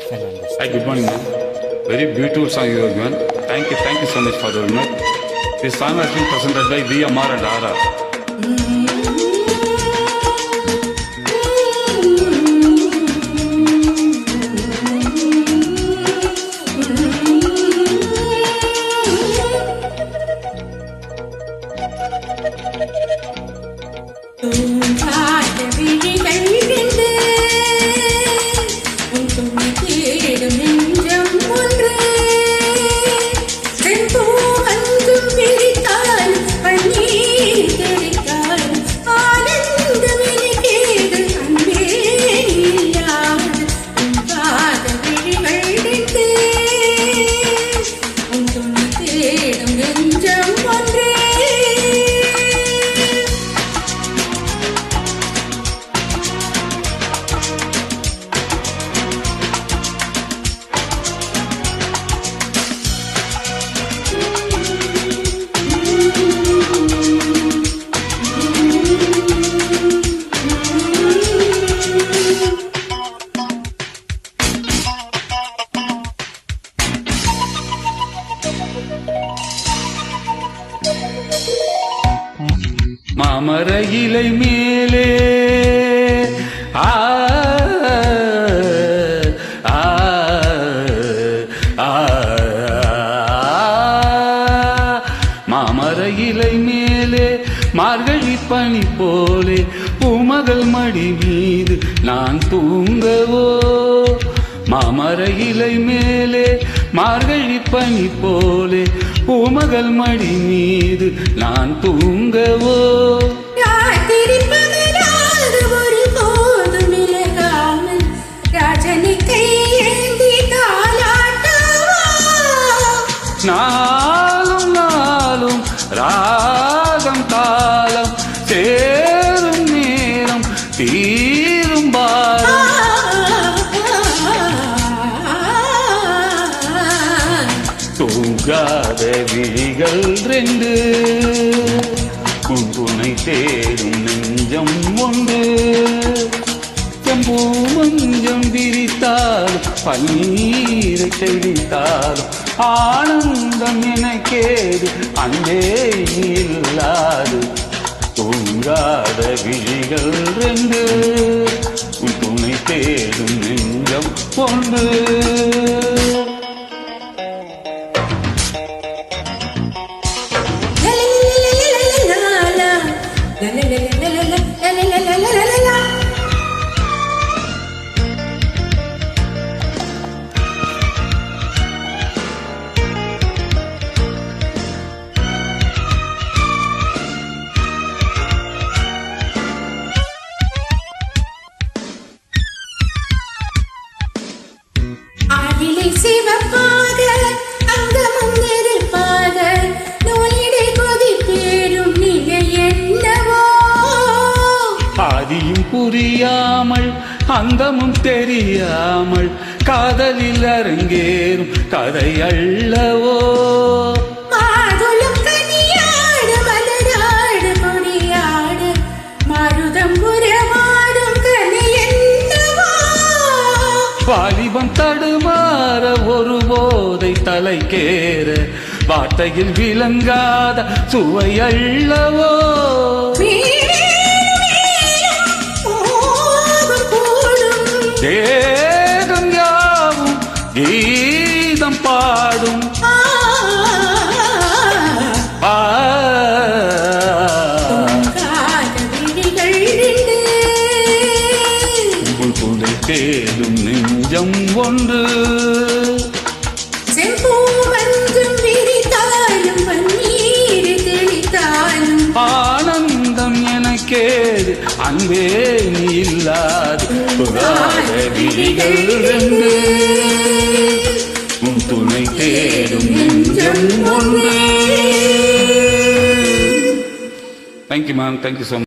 Hi, good morning, ma'am. Very beautiful song you have given. Thank you so much for the honor. This song has been presented by VMR and RR. மாமர இலை மேலே ஆ ஆ ஆ மாமர இலை மேலே மார்கழி பனி போலே பூமகள் மடி மீது நான் தூங்கவோ மாமர இலை மேலே மார்கழி பனி போலே பூமகள் மடி மீது நான் தூங்கவோ நாளும் நாளும் ராகம் காலம் சேரும் நேரம் தீரும் பாரம் தூங்காத விழிகள் ரெண்டு துணை தேடும் நெஞ்சம் ஒன்று செம்பூ மஞ்சம் விரித்தாலும் பன்னீரை தெளித்தாலும் ஆனந்தம் எனக்கேது அன்பே இல்லாது தூங்காத விழிகள் ரெண்டு துணை தேடும் நெஞ்சம் ஒன்று சிவப்பாக அங்கமும் நெருப்பாக நோயிடை கொதி தேடும் நிலை என்னவோ ஆதியும் புரியாமல் அந்தமும் தெரியாமல் காதலில் அரங்கேறும் கதை அல்லவோ மாதுளம் கனியாடு மலராடு கொடியாடு மருதம் புறமாடும் கனி என்னவோ வாலிபம் தடுமாற ஒரு போதை தலைக்கேற வார்த்தையில் விளங்காத சுவை அல்லவோ தேகம் யாவும் கீதம் பாடும் துணை தேடும் நெஞ்சம் ஒன்று ஆனந்தம் எனக்கேது அன்பே நீ இல்லாது புகாத விழிகள் ரெண்டு துணை தேடும் நெஞ்சம் ஒன்று. Thank you ma'am, thank you so much.